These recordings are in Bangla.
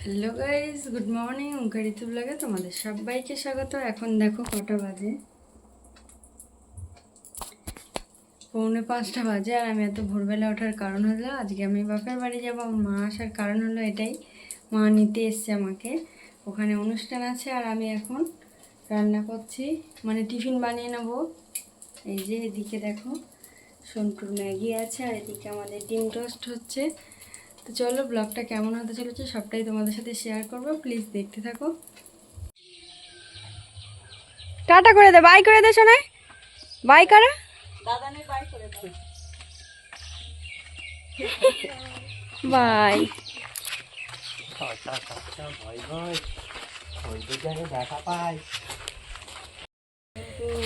Hello guys, good morning. ওঙ্কারিতু ব্লগে তোমাদের সবাইকে স্বাগত। এখন দেখো কটা বাজে, 4:45 বাজে। আর আমি এত ভোরবেলা ওঠার কারণ হলো আজকে আমি বাপের বাড়ি যাবো। আমার মা আসার কারণ হলো এটাই, মা নিতে এসছে আমাকে, ওখানে অনুষ্ঠান আছে। আর আমি এখন রান্না করছি, মানে টিফিন বানিয়ে নেবো। এই যে এদিকে দেখো সন্টুর ম্যাগি আছে, আর এদিকে আমাদের ডিম টোস্ট হচ্ছে। তো চলো, ব্লগটা কেমন হতে চলেছে সবটাই তোমাদের সাথে শেয়ার করবো, প্লিজ দেখতে থাকো। টাটা করে দে, বাই করে দে শোনায়, বাই করা বাই।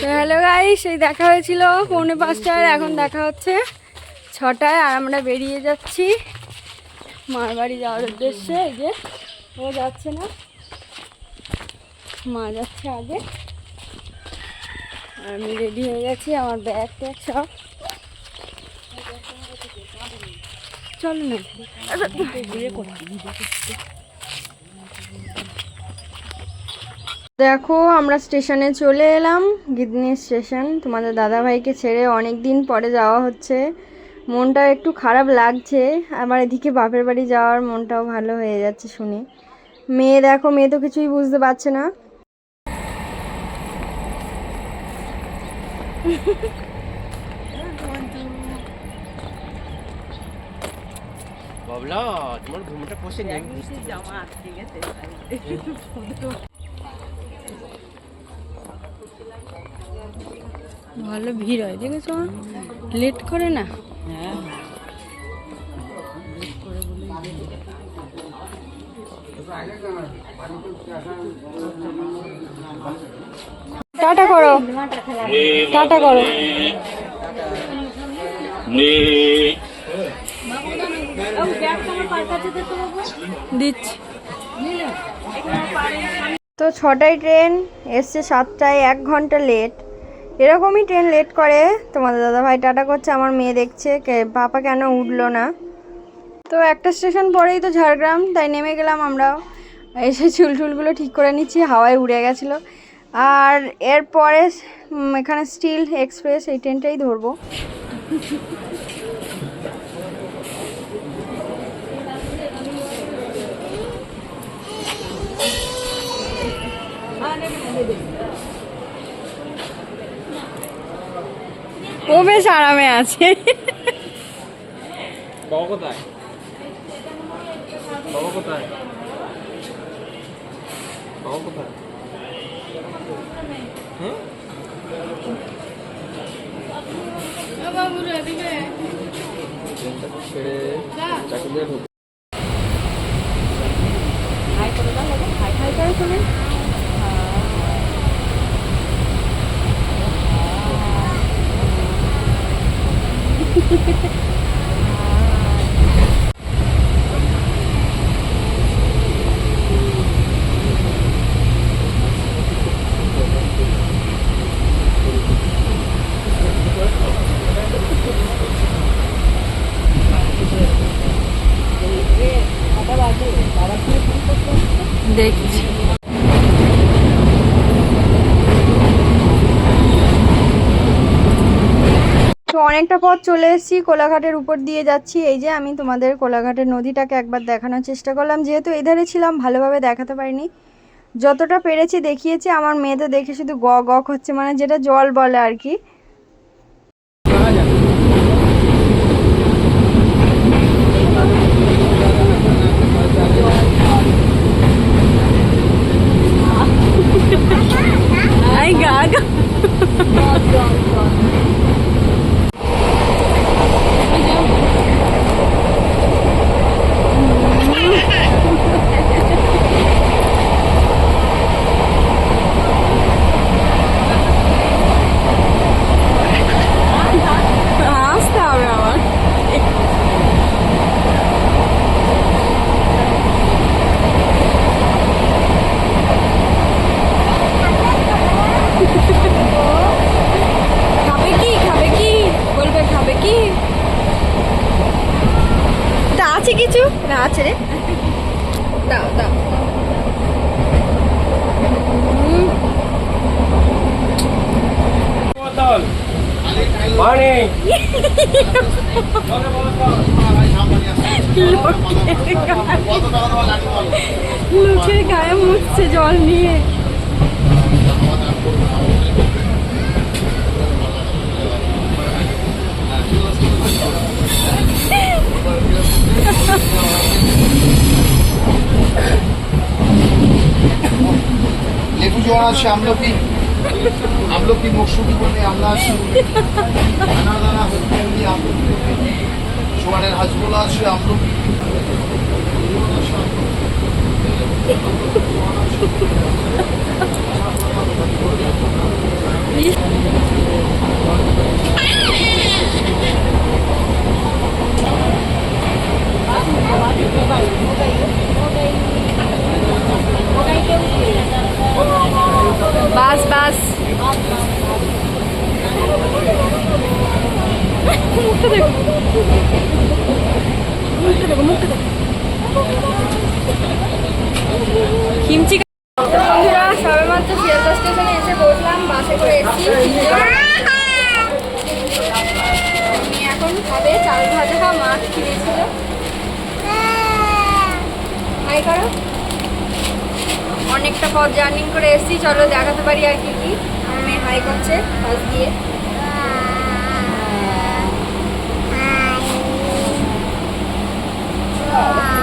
হ্যালো গাইস, এই দেখা হয়েছিল 4:45, এখন দেখা হচ্ছে 6টায়। আর আমরা বেরিয়ে যাচ্ছি মার বাড়ি যাওয়ার উদ্দেশ্যে। এই যে ও যাচ্ছে না, মা যাচ্ছে আগে। আমি রেডি হয়ে গেছি, আমার ব্যাগ ট্যাগ সব। চলো না, দেখো আমরা স্টেশনে চলে এলাম, গিদনি স্টেশন। তোমাদের দাদাভাইকে ছেড়ে অনেক দিন পরে যাওয়া হচ্ছে, মনটা একটু খারাপ লাগছে। আবার এদিকে বাপের বাড়ি যাওয়ার মনটাও ভালো হয়ে যাচ্ছে শুনে। মেয়ে দেখো, মেয়ে তো কিছুই বুঝতে পারছে না। বাবলা, তোমার ঘুমটা পোষে নেই। ভালো ভিড় হয়, দেখেছো? লেট করে না। টাটা করো, টাটা করো। দিচ্ছি। তো 6টায় ট্রেন এসছে, 7টায়, 1 ঘন্টা লেট। এরকমই ট্রেন লেট করে। তোমাদের দাদাভাই টাটা করছে, আমার মেয়ে দেখছে পাপা কেন উঠলো না। তো একটা স্টেশন পরেই তো ঝাড়গ্রাম, তাই নেমে গেলাম আমরাও। এসে চুলটুলগুলো ঠিক করে নিচ্ছি, হাওয়ায় উড়ে গেছিলো। আর এরপরে এখানে স্টিল এক্সপ্রেস, এই ট্রেনটাই ধরবো। ও বেশ আরামে আছে। বাবা কোথায়? বাবা কোথায়? বাবা কোথায়? হুম? ছেড়ে চাকরি ঢুক। হাই করে দাও, হাই হাই করে শোনে। দেখছি তো অনেকটা পথ চলে এসেছি, কোলাঘাটের উপর দিয়ে যাচ্ছি। এই যে আমি তোমাদের কোলাঘাটের নদীটাকে একবার দেখানোর চেষ্টা করলাম, যেহেতু এই ধারে ছিলাম ভালোভাবে দেখাতে পারিনি, যতটা পেরেছি দেখিয়েছি। আমার মেয়ে তো দেখে শুধু গ গ হচ্ছে, মানে যেটা জল বলে আর কি। দাও দাও। লোকের গায়ে মুছছে জল নিয়ে। লেবু জল আছে, আমলকি মৌসুমি বলে আমলা আছে, দানা হচ্ছে এমনি আমলকি, সোয়ানের হাজবোলা আছে, আমলকি বাস বাস। মুখটা দেখো, মুখটা দেখো, মুখটা দেখো। কিমচি। বন্ধুরা সবে মাত্র শিয়ালদা স্টেশনে এসে বসলাম, বাসে করে এসেছি। এখন খাবে চাল ভাজা, মাছ কিনেছিল। হাই করো। অনেকটা পথ জার্নি করে এসেছি, চলো দেখাতে পারি আর কি কি। আমার মেয়ে হাই করছে বাস দিয়ে।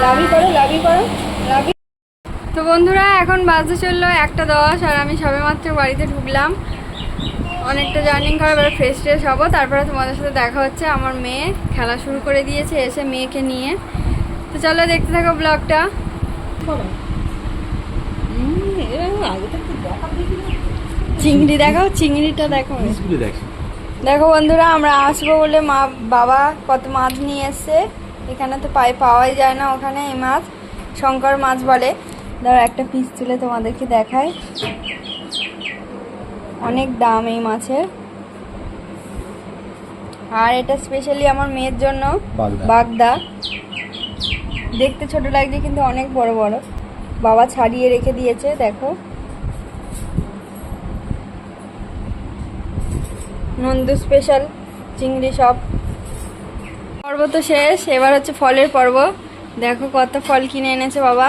লাভি করো, লাভি করো, লাভি। তো বন্ধুরা এখন বাসে চললো 1:10 আর আমি সবে মাত্র বাড়িতে ঢুকলাম। অনেকটা জার্নি করে এবার ফ্রেশ ট্রেশ হবো, তারপরে তোমাদের সাথে দেখা হচ্ছে। আমার মেয়ে খেলা শুরু করে দিয়েছে এসে মেয়েকে নিয়ে। তো চলো দেখতে থাকো ব্লগটা। চিংড়ি দেখাও, চিংড়িটা দেখো। দেখো বন্ধুরা আমরা আসবো বলে বাবা কত মাছ নিয়ে এসছে। এখানে তো পাওয়াই যায় না, ওখানে এই মাছ শঙ্কর মাছ বলে। ধরো একটা পিস তুলে তোমাদেরকে দেখায়, অনেক দাম এই মাছের। আর এটা স্পেশালি আমার মেয়ের জন্য বাগদা। দেখতে ছোট লাগছে কিন্তু অনেক বড় বড়। বাবা ছাড়িয়ে রেখে দিয়েছে, দেখো। নন্দু স্পেশাল চিংড়ি সব। পর্ব তো শেষ, এবার হচ্ছে ফলের পর্ব। দেখো কত ফল কিনে এনেছে বাবা।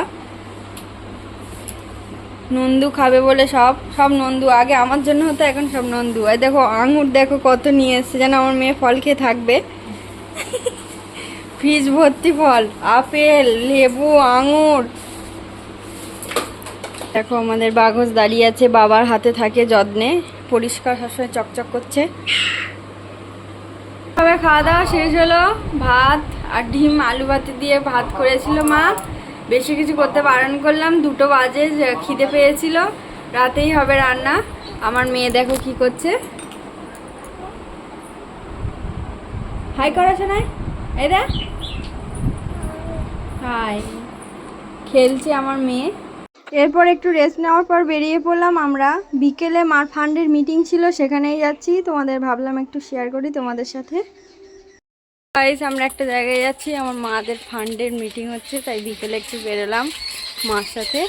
নন্দু খাবে বলে সব নন্দু। আগে আমার জন্য হতো, এখন সব নন্দু। আর দেখো আঙুর দেখো কত নিয়ে এসছে, যেন আমার মেয়ে ফল খেয়ে থাকবে। ফ্রিজ ভর্তি ফল, আপেল, লেবু, আঙুর। দেখো আমাদের বাঘস দাঁড়িয়ে আছে, বাবার হাতে থাকে যত্নে, পরিষ্কার সবসময় চকচক করছে। তবে খাওয়া দাওয়া শেষ হলো। ভাত আর ডিম আলু ভাতে দিয়ে ভাত করেছিল মা। বেশি কিছু করতে বারণ করলাম, 2টো বাজে, খিদে পেয়েছিল। রাতেই হবে রান্না। আমার মেয়ে দেখো কি করছে। হাই করেছে না এরা? হাই, খেলছে আমার মেয়ে। এরপর একটু রেস্ট নেওয়ার পর বেরিয়ে পড়লাম আমরা। বিকেলে মার ফান্ডের মিটিং ছিল, সেখানেই যাচ্ছি। তোমাদের ভাবলাম একটু শেয়ার করি তোমাদের সাথে। গাইস আমরা একটা জায়গায় যাচ্ছি, আমার মাদের ফান্ডের মিটিং হচ্ছে, তাই বিকেলে একটু বেরোলাম মার সাথে।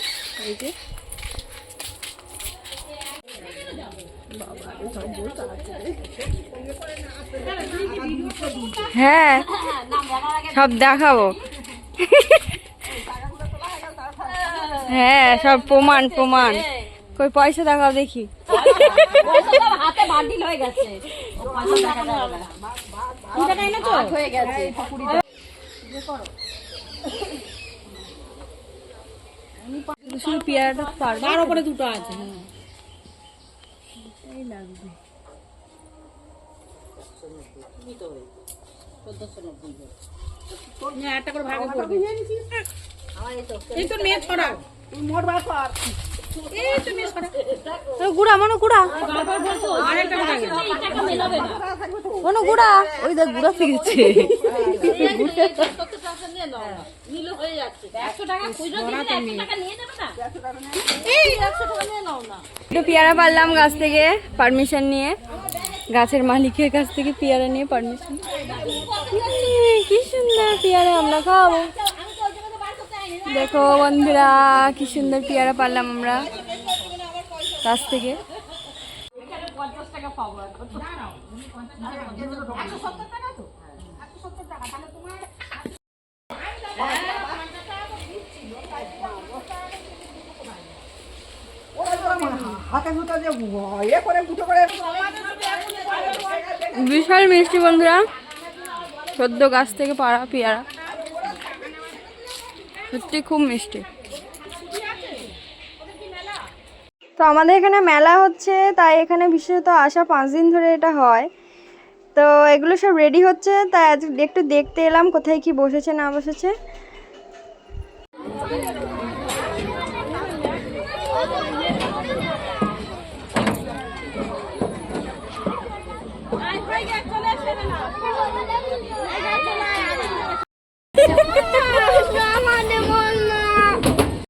এই যে হ্যাঁ সব দেখাবো। হ্যাঁ সব প্রমাণ। কই পয়সা দেখাও দেখি। হাতে বান্ডিল হয়ে গেছে। শুধু পেয়ারাটা পারবে, তার উপরে 2টো আছে। এই লাগবে। একটা করে ভাগ করবে। এই তো মেয়ে ছড়া মোট ভাগ কর। এই তো মেয়ে ছড়া গুড়া মনো গুড়া, আরেকটা ভাগ এই টাকা মেলাবে না মনো গুড়া। ওই দেখ গুড়া ফিরেছে। নিলো হয়ে যাচ্ছে 100 টাকা খুঁজো দিলে 100 টাকা নিয়ে যাবে না। এই 100 টাকা নিয়ে নাও না। একটু পেয়ারা পারলাম গাছ থেকে পারমিশন নিয়ে, গাছের মালিকের কাছ থেকে পেয়ারা নিয়ে পারমিশন। কি সুন্দর পেয়ারা, আমরা খাবো। দেখো বন্ধুরা কি সুন্দর পেয়ারা পারলাম আমরা গাছ থেকে। বিশাল মিষ্টি বন্ধুরা, সদ্য গাছ থেকে পাড়া পেয়ারা, সত্যি খুব মিষ্টি। তো আমাদের এখানে মেলা হচ্ছে, তাই এখানে বিশেষত আসা 5 দিন ধরে এটা হয়। তো এগুলো সব রেডি হচ্ছে, তাই আজ একটু দেখতে এলাম কোথায় কি বসেছে না বসেছে।